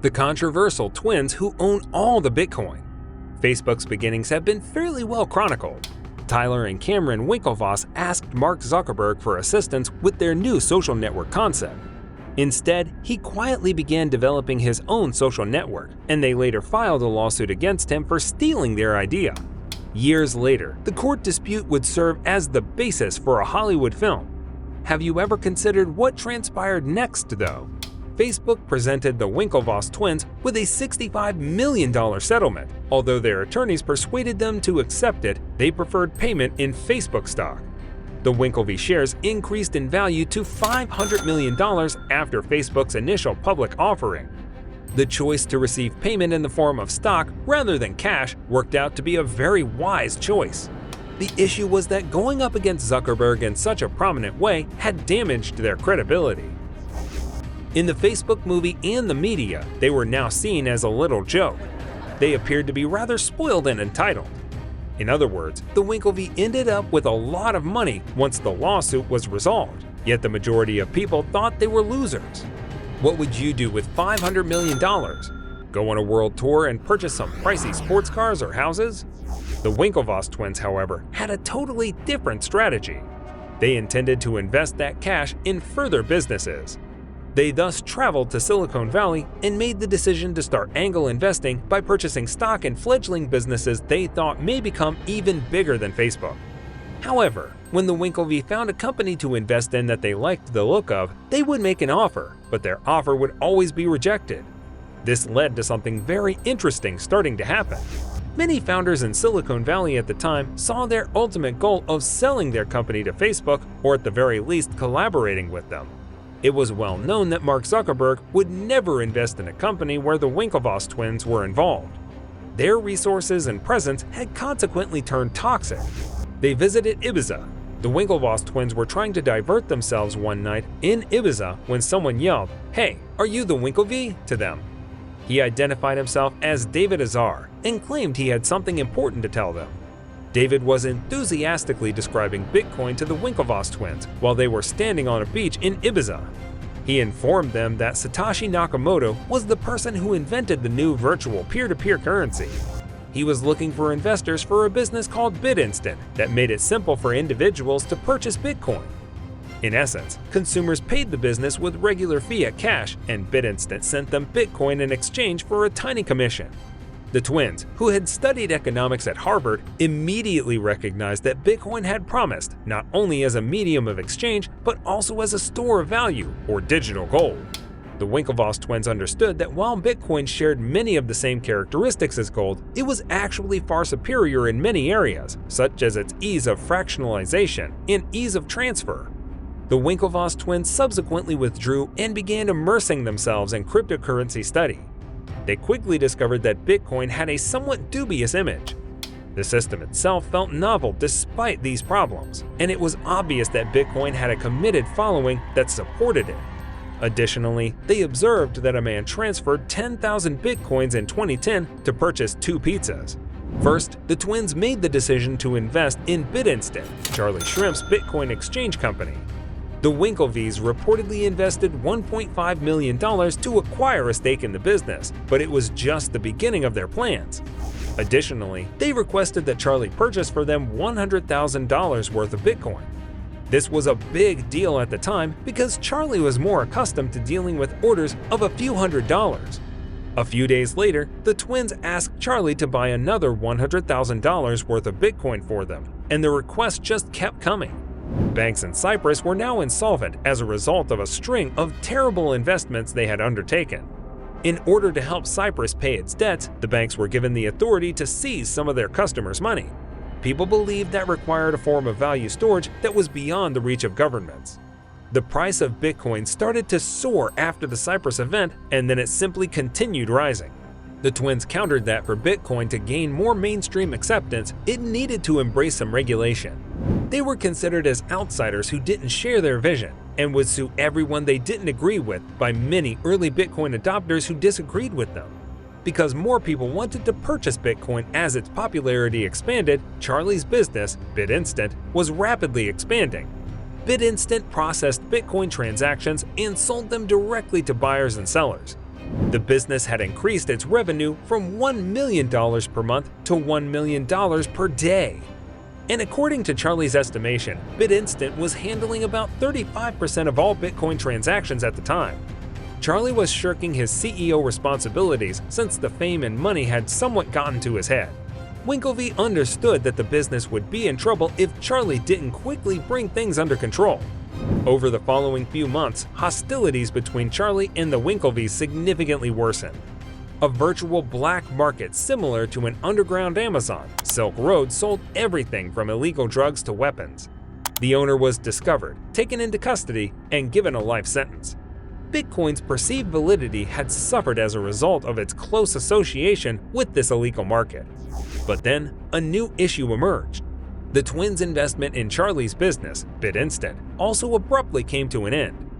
the controversial twins who own all the Bitcoin. Facebook's beginnings have been fairly well chronicled. Tyler and Cameron Winklevoss asked Mark Zuckerberg for assistance with their new social network concept. Instead, he quietly began developing his own social network, and they later filed a lawsuit against him for stealing their idea. Years later, the court dispute would serve as the basis for a Hollywood film. Have you ever considered what transpired next, though? Facebook presented the Winklevoss twins with a $65 million settlement. Although their attorneys persuaded them to accept it, they preferred payment in Facebook stock. The Winklevi shares increased in value to $500 million after Facebook's initial public offering. The choice to receive payment in the form of stock rather than cash worked out to be a very wise choice. The issue was that going up against Zuckerberg in such a prominent way had damaged their credibility. In the Facebook movie and the media, they were now seen as a little joke. They appeared to be rather spoiled and entitled. In other words, the Winklevi ended up with a lot of money once the lawsuit was resolved, yet the majority of people thought they were losers. What would you do with $500 million? Go on a world tour and purchase some pricey sports cars or houses? The Winklevoss twins, however, had a totally different strategy. They intended to invest that cash in further businesses. They thus traveled to Silicon Valley and made the decision to start angel investing by purchasing stock in fledgling businesses they thought may become even bigger than Facebook. However, when the Winklevi found a company to invest in that they liked the look of, they would make an offer, but their offer would always be rejected. This led to something very interesting starting to happen. Many founders in Silicon Valley at the time saw their ultimate goal of selling their company to Facebook, or at the very least collaborating with them. It was well known that Mark Zuckerberg would never invest in a company where the Winklevoss twins were involved. Their resources and presence had consequently turned toxic. They visited Ibiza. The Winklevoss twins were trying to divert themselves one night in Ibiza when someone yelled, "Hey, are you the Winklevi?" to them. He identified himself as David Azar and claimed he had something important to tell them. David was enthusiastically describing Bitcoin to the Winklevoss twins while they were standing on a beach in Ibiza. He informed them that Satoshi Nakamoto was the person who invented the new virtual peer-to-peer currency. He was looking for investors for a business called BitInstant that made it simple for individuals to purchase Bitcoin. In essence, consumers paid the business with regular fiat cash, and BitInstant sent them Bitcoin in exchange for a tiny commission. The twins, who had studied economics at Harvard, immediately recognized that Bitcoin had promised not only as a medium of exchange, but also as a store of value, or digital gold. The Winklevoss twins understood that while Bitcoin shared many of the same characteristics as gold, it was actually far superior in many areas, such as its ease of fractionalization and ease of transfer. The Winklevoss twins subsequently withdrew and began immersing themselves in cryptocurrency study. They quickly discovered that Bitcoin had a somewhat dubious image. The system itself felt novel despite these problems, and it was obvious that Bitcoin had a committed following that supported it. Additionally, they observed that a man transferred 10,000 Bitcoins in 2010 to purchase 2 pizzas. First, the twins made the decision to invest in BitInstant, Charlie Shrimp's Bitcoin exchange company. The Winklevis reportedly invested $1.5 million to acquire a stake in the business, but it was just the beginning of their plans. Additionally, they requested that Charlie purchase for them $100,000 worth of Bitcoin. This was a big deal at the time because Charlie was more accustomed to dealing with orders of a few $100s. A few days later, the twins asked Charlie to buy another $100,000 worth of Bitcoin for them, and the request just kept coming. Banks in Cyprus were now insolvent as a result of a string of terrible investments they had undertaken. In order to help Cyprus pay its debts, the banks were given the authority to seize some of their customers' money. People believed that required a form of value storage that was beyond the reach of governments. The price of Bitcoin started to soar after the Cyprus event, and then it simply continued rising. The twins countered that for Bitcoin to gain more mainstream acceptance, it needed to embrace some regulation. They were considered as outsiders who didn't share their vision and would sue everyone they didn't agree with by many early Bitcoin adopters who disagreed with them. Because more people wanted to purchase Bitcoin as its popularity expanded, Charlie's business, BitInstant, was rapidly expanding. BitInstant processed Bitcoin transactions and sold them directly to buyers and sellers. The business had increased its revenue from $1 million per month to $1 million per day. And according to Charlie's estimation, BitInstant was handling about 35% of all Bitcoin transactions at the time. Charlie was shirking his CEO responsibilities since the fame and money had somewhat gotten to his head. Winklevi understood that the business would be in trouble if Charlie didn't quickly bring things under control. Over the following few months, hostilities between Charlie and the Winklevis significantly worsened. A virtual black market similar to an underground Amazon, Silk Road sold everything from illegal drugs to weapons. The owner was discovered, taken into custody, and given a life sentence. Bitcoin's perceived validity had suffered as a result of its close association with this illegal market. But then, a new issue emerged. The twins' investment in Charlie's business, BitInstant, also abruptly came to an end.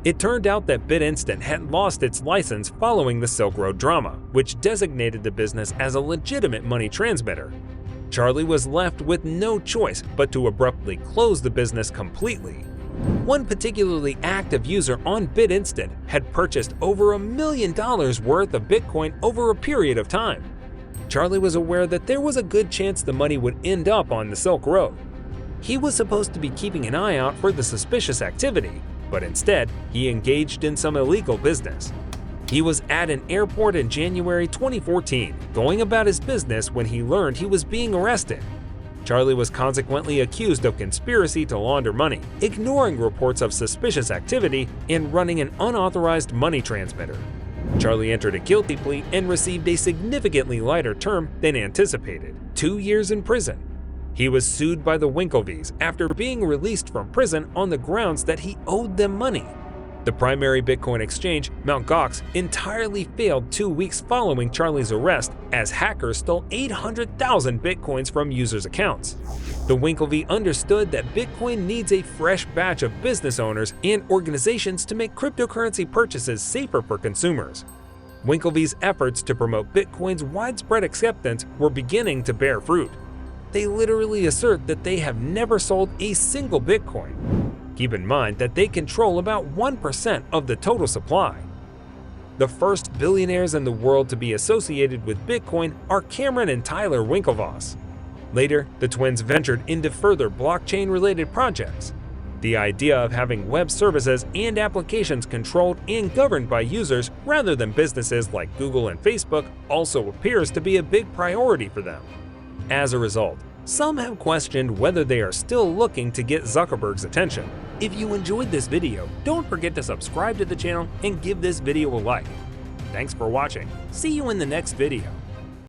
It turned out that BitInstant had lost its license following the Silk Road drama, which designated the business as a legitimate money transmitter. Charlie was left with no choice but to abruptly close the business completely. One particularly active user on BitInstant had purchased over $1 million worth of Bitcoin over a period of time. Charlie was aware that there was a good chance the money would end up on the Silk Road. He was supposed to be keeping an eye out for the suspicious activity, but instead, he engaged in some illegal business. He was at an airport in January 2014, going about his business when he learned he was being arrested. Charlie was consequently accused of conspiracy to launder money, ignoring reports of suspicious activity, and running an unauthorized money transmitter. Charlie entered a guilty plea and received a significantly lighter term than anticipated, 2 years in prison. He was sued by the Winklevis after being released from prison on the grounds that he owed them money. The primary Bitcoin exchange, Mt. Gox, entirely failed 2 weeks following Charlie's arrest as hackers stole 800,000 Bitcoins from users' accounts. The Winklevi understood that Bitcoin needs a fresh batch of business owners and organizations to make cryptocurrency purchases safer for consumers. Winklevi's efforts to promote Bitcoin's widespread acceptance were beginning to bear fruit. They literally assert that they have never sold a single Bitcoin. Keep in mind that they control about 1% of the total supply. The first billionaires in the world to be associated with Bitcoin are Cameron and Tyler Winklevoss. Later, the twins ventured into further blockchain-related projects. The idea of having web services and applications controlled and governed by users rather than businesses like Google and Facebook also appears to be a big priority for them. As a result, some have questioned whether they are still looking to get Zuckerberg's attention. If you enjoyed this video, don't forget to subscribe to the channel and give this video a like. Thanks for watching. See you in the next video.